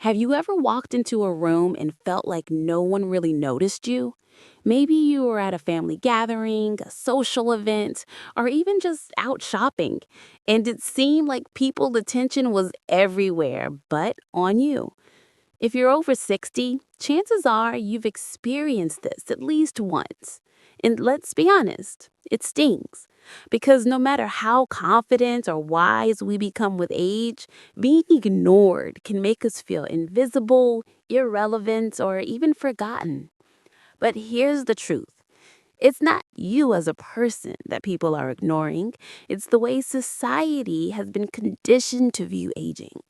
Have you ever walked into a room and felt like no one really noticed you? Maybe you were at a family gathering, a social event, or even just out shopping, and it seemed like people's attention was everywhere but on you. If you're over 60, chances are you've experienced this at least once. And let's be honest, it stings. Because no matter how confident or wise we become with age, being ignored can make us feel invisible, irrelevant, or even forgotten. But here's the truth. It's not you as a person that people are ignoring. It's the way society has been conditioned to view aging.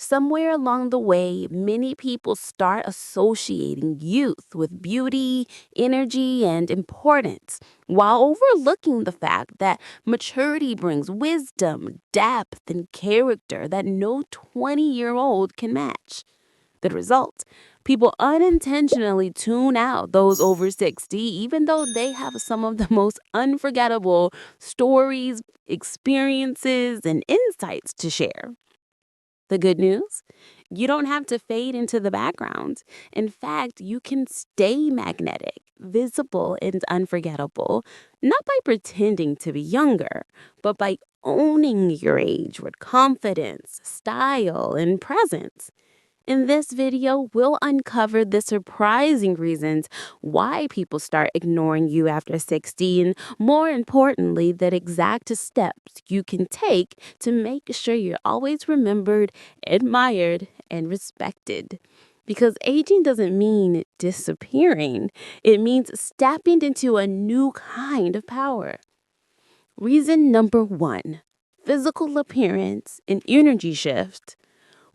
Somewhere along the way, many people start associating youth with beauty, energy, and importance, while overlooking the fact that maturity brings wisdom, depth, and character that no 20-year-old can match. The result? People unintentionally tune out those over 60, even though they have some of the most unforgettable stories, experiences, and insights to share. The good news? You don't have to fade into the background. In fact, you can stay magnetic, visible, and unforgettable, not by pretending to be younger, but by owning your age with confidence, style, and presence. In this video, we'll uncover the surprising reasons why people start ignoring you after 60 and, more importantly, the exact steps you can take to make sure you're always remembered, admired, and respected. Because aging doesn't mean disappearing, it means stepping into a new kind of power. Reason number one, physical appearance and energy shift.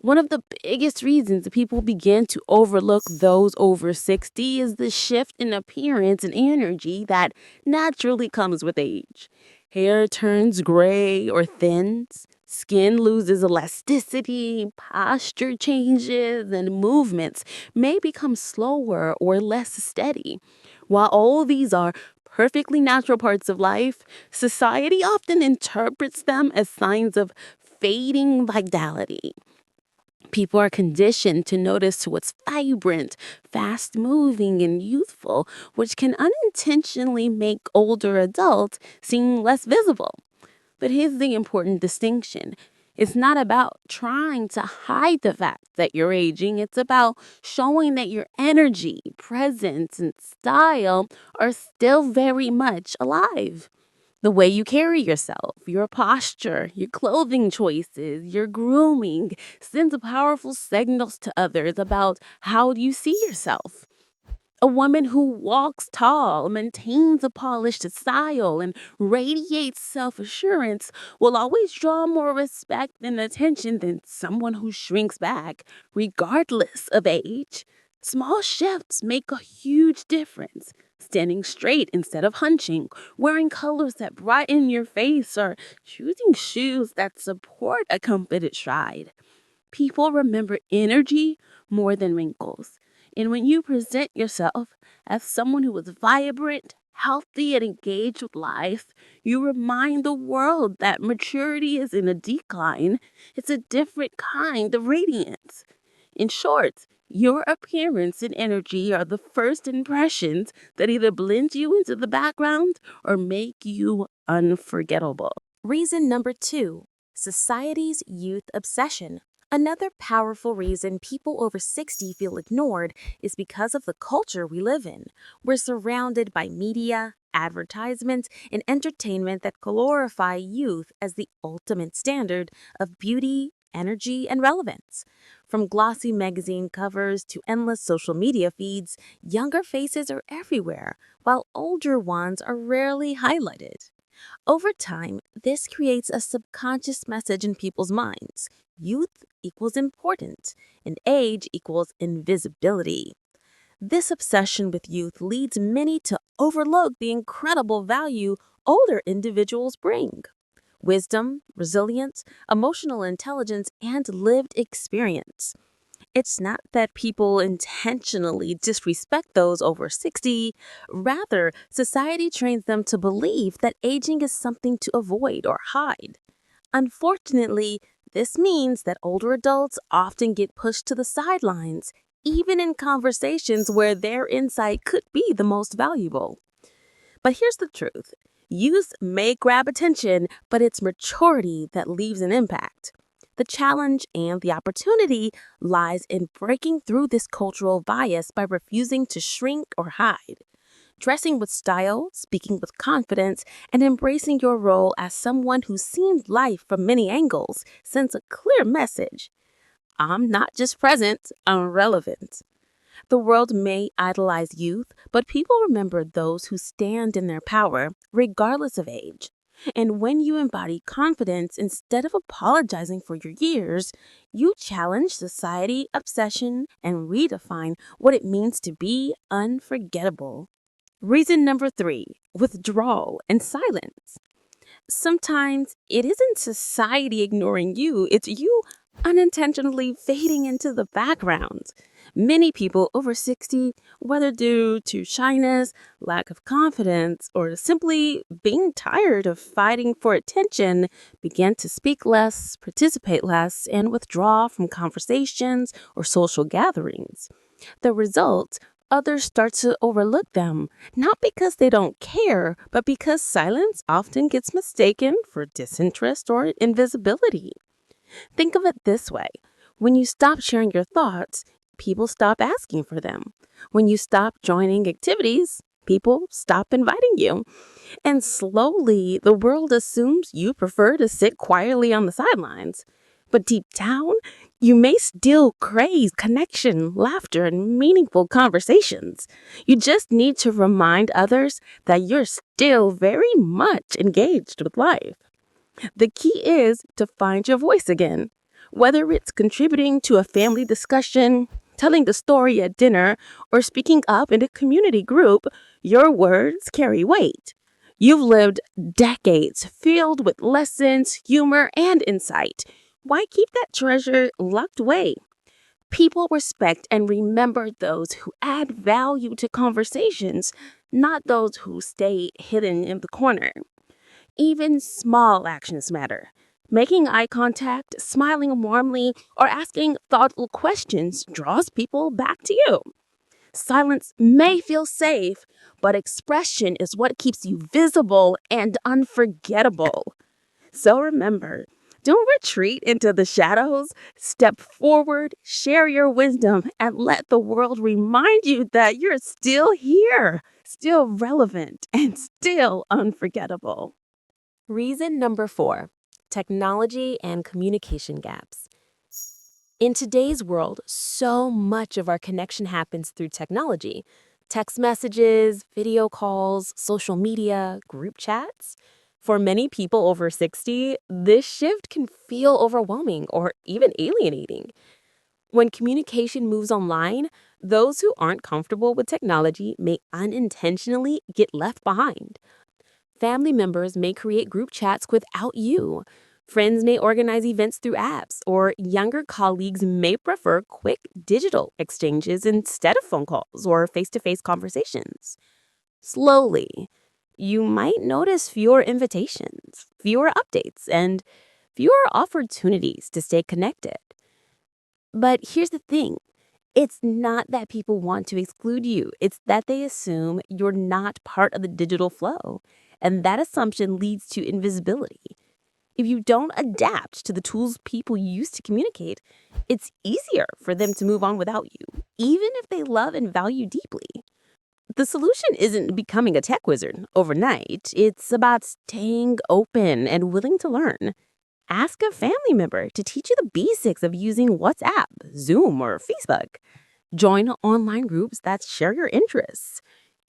One of the biggest reasons people begin to overlook those over 60 is the shift in appearance and energy that naturally comes with age. Hair turns gray or thins, skin loses elasticity, posture changes, and movements may become slower or less steady. While all these are perfectly natural parts of life, society often interprets them as signs of fading vitality. People are conditioned to notice what's vibrant, fast moving, and youthful, which can unintentionally make older adults seem less visible. But here's the important distinction. It's not about trying to hide the fact that you're aging. It's about showing that your energy, presence, and style are still very much alive. The way you carry yourself, your posture, your clothing choices, your grooming sends powerful signals to others about how you see yourself. A woman who walks tall, maintains a polished style, and radiates self assurance will always draw more respect and attention than someone who shrinks back, regardless of age. Small shifts make a huge difference. Standing straight instead of hunching, wearing colors that brighten your face, or choosing shoes that support a confident stride. People remember energy more than wrinkles. And when you present yourself as someone who is vibrant, healthy, and engaged with life, you remind the world that maturity is in a decline. It's a different kind of radiance. In short, your appearance and energy are the first impressions that either blend you into the background or make you unforgettable. Reason number two, society's youth obsession. Another powerful reason people over 60 feel ignored is because of the culture we live in. We're surrounded by media, advertisements, and entertainment that glorify youth as the ultimate standard of beauty, energy, and relevance. From glossy magazine covers to endless social media feeds, younger faces are everywhere, while older ones are rarely highlighted. Over time, this creates a subconscious message in people's minds. Youth equals important, and age equals invisibility. This obsession with youth leads many to overlook the incredible value older individuals bring. Wisdom, resilience, emotional intelligence, and lived experience. It's not that people intentionally disrespect those over 60. Rather, society trains them to believe that aging is something to avoid or hide. Unfortunately, This means that older adults often get pushed to the sidelines, even in conversations where their insight could be the most valuable. But here's the truth: youth may grab attention, but it's maturity that leaves an impact. The challenge and the opportunity lies in breaking through this cultural bias by refusing to shrink or hide. Dressing with style, speaking with confidence, and embracing your role as someone who's seen life from many angles sends a clear message. I'm not just present, I'm relevant. The world may idolize youth, but people remember those who stand in their power, regardless of age. And when you embody confidence instead of apologizing for your years, you challenge society, obsession, and redefine what it means to be unforgettable. Reason number 3: withdrawal and silence. Sometimes it isn't society ignoring you, it's you unintentionally fading into the background. Many people over 60, whether due to shyness, lack of confidence, or simply being tired of fighting for attention, begin to speak less, participate less, and withdraw from conversations or social gatherings. The result: others start to overlook them, not because they don't care, but because silence often gets mistaken for disinterest or invisibility. Think of it this way: when you stop sharing your thoughts, people stop asking for them. When you stop joining activities, people stop inviting you. And slowly, the world assumes you prefer to sit quietly on the sidelines. But deep down, you may still crave connection, laughter, and meaningful conversations. You just need to remind others that you're still very much engaged with life. The key is to find your voice again. Whether it's contributing to a family discussion, telling the story at dinner, or speaking up in a community group, your words carry weight. You've lived decades filled with lessons, humor, and insight. Why keep that treasure locked away? People respect and remember those who add value to conversations, not those who stay hidden in the corner. Even small actions matter. Making eye contact, smiling warmly, or asking thoughtful questions draws people back to you. Silence may feel safe, but expression is what keeps you visible and unforgettable. So remember, don't retreat into the shadows. Step forward, share your wisdom, and let the world remind you that you're still here, still relevant, and still unforgettable. Reason number 4: technology and communication gaps. In today's world, so much of our connection happens through technology: text messages, video calls, social media, group chats. For many people over 60, this shift can feel overwhelming or even alienating. When communication moves online, those who aren't comfortable with technology may unintentionally get left behind. Family members may create group chats without you. Friends may organize events through apps, or younger colleagues may prefer quick digital exchanges instead of phone calls or face to face conversations. Slowly, you might notice fewer invitations, fewer updates, and fewer opportunities to stay connected. But here's the thing: it's not that people want to exclude you, it's that they assume you're not part of the digital flow. And that assumption leads to invisibility. If you don't adapt to the tools people use to communicate, it's easier for them to move on without you, even if they love and value deeply. The solution isn't becoming a tech wizard overnight, it's about staying open and willing to learn. Ask a family member to teach you the basics of using WhatsApp, Zoom, or Facebook. Join online groups that share your interests.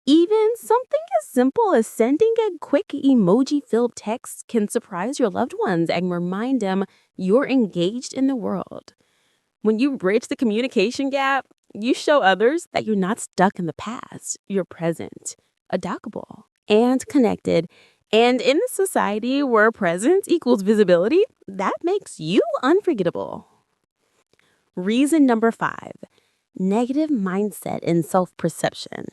Even something as simple as sending a quick emoji filled text can surprise your loved ones and remind them you're engaged in the world. When you bridge the communication gap, you show others that you're not stuck in the past, you're present, adaptable, and connected. And in a society where presence equals visibility, that makes you unforgettable. Reason number 5: negative mindset and self perception.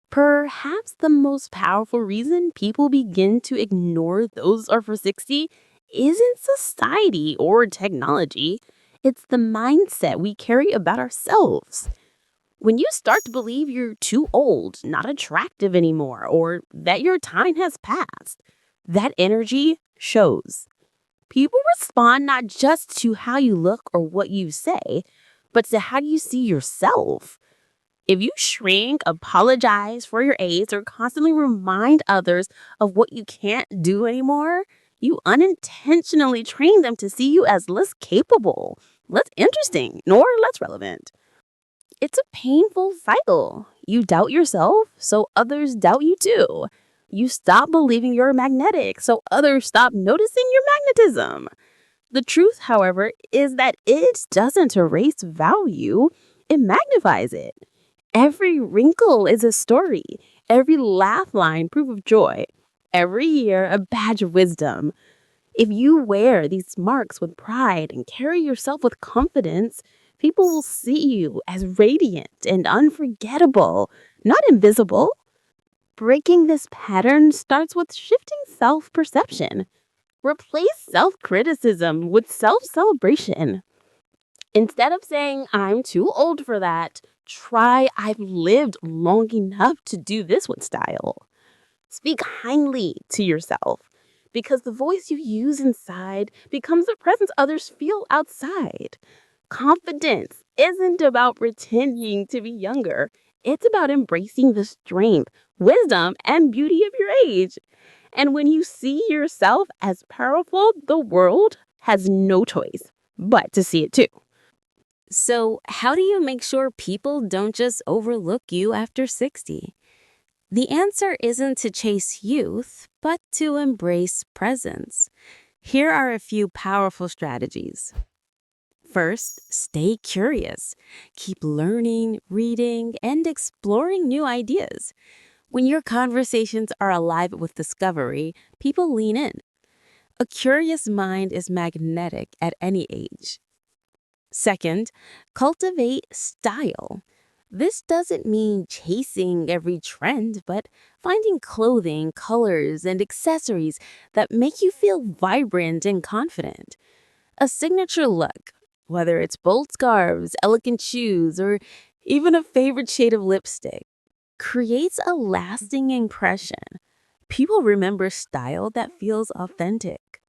Perhaps the most powerful reason people begin to ignore those over 60 isn't society or technology, it's the mindset we carry about ourselves. When you start to believe you're too old, not attractive anymore, or that your time has passed, that energy shows. People respond not just to how you look or what you say, but to how you see yourself. If you shrink, apologize for your age, or constantly remind others of what you can't do anymore, you unintentionally train them to see you as less capable, less interesting, nor less relevant. It's a painful cycle. You doubt yourself, so others doubt you too. You stop believing you're magnetic, so others stop noticing your magnetism. The truth, however, is that it doesn't erase value, it magnifies it. Every wrinkle is a story, every laugh line, proof of joy, every year, a badge of wisdom. If you wear these marks with pride and carry yourself with confidence, people will see you as radiant and unforgettable, not invisible. Breaking this pattern starts with shifting self perception. Replace self criticism with self celebration. Instead of saying, I'm too old for that, try, I've lived long enough to do this with style. Speak kindly to yourself because the voice you use inside becomes the presence others feel outside. Confidence isn't about pretending to be younger, it's about embracing the strength, wisdom, and beauty of your age. And when you see yourself as powerful, the world has no choice but to see it too. So, how do you make sure people don't just overlook you after 60? The answer isn't to chase youth, but to embrace presence. Here are a few powerful strategies. First, stay curious. Keep learning, reading, and exploring new ideas. When your conversations are alive with discovery, people lean in. A curious mind is magnetic at any age. Second, cultivate style. This doesn't mean chasing every trend, but finding clothing, colors, and accessories that make you feel vibrant and confident. A signature look, whether it's bold scarves, elegant shoes, or even a favorite shade of lipstick, creates a lasting impression. People remember style that feels authentic.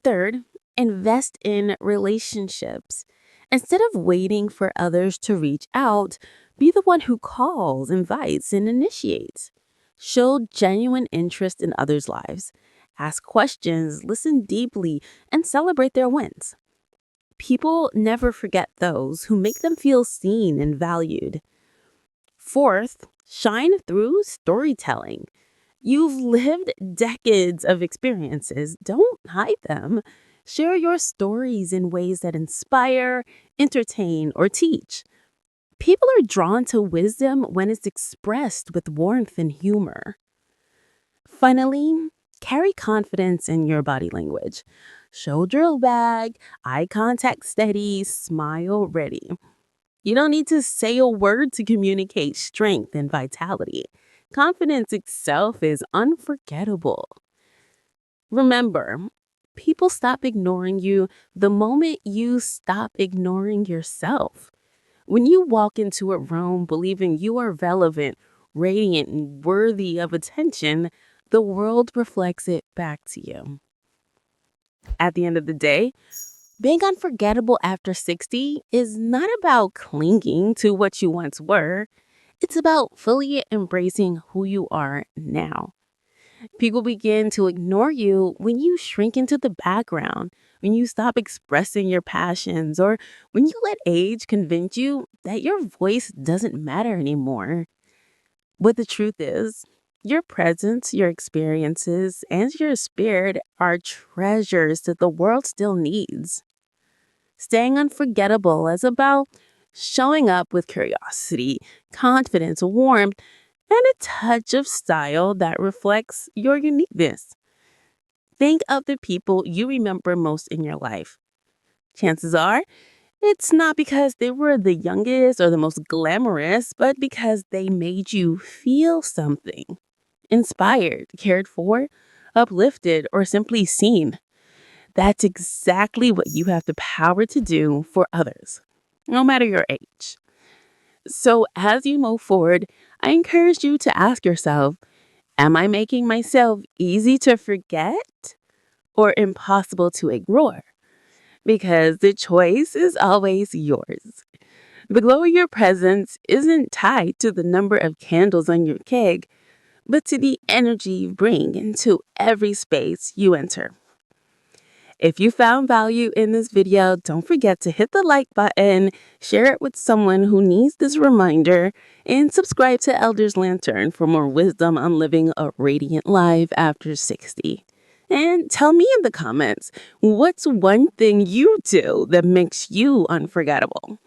Third, invest in relationships. Instead of waiting for others to reach out, be the one who calls, invites, and initiates. Show genuine interest in others' lives. Ask questions, listen deeply, and celebrate their wins. People never forget those who make them feel seen and valued. Fourth, shine through storytelling. You've lived decades of experiences. Don't hide them. Share your stories in ways that inspire, entertain, or teach. People are drawn to wisdom when it's expressed with warmth and humor. Finally, carry confidence in your body language. Shoulder bag, eye contact steady, smile ready. You don't need to say a word to communicate strength and vitality. Confidence itself is unforgettable. Remember, people stop ignoring you the moment you stop ignoring yourself. When you walk into a room believing you are relevant, radiant, and worthy of attention, the world reflects it back to you. At the end of the day, being unforgettable after 60 is not about clinging to what you once were. It's about fully embracing who you are now. People begin to ignore you when you shrink into the background, when you stop expressing your passions, or when you let age convince you that your voice doesn't matter anymore. But the truth is, your presence, your experiences, and your spirit are treasures that the world still needs. Staying unforgettable is about showing up with curiosity, confidence, warmth, and a touch of style that reflects your uniqueness. Think of the people you remember most in your life. Chances are, it's not because they were the youngest or the most glamorous, but because they made you feel something inspired, cared for, uplifted, or simply seen. That's exactly what you have the power to do for others, no matter your age. So, as you move forward, I encourage you to ask yourself, am I making myself easy to forget or impossible to ignore? Because the choice is always yours. The glow of your presence isn't tied to the number of candles on your keg, but to the energy you bring into every space you enter. If you found value in this video, don't forget to hit the like button, share it with someone who needs this reminder, and subscribe to Elders Lantern for more wisdom on living a radiant life after 60. And tell me in the comments, what's one thing you do that makes you unforgettable?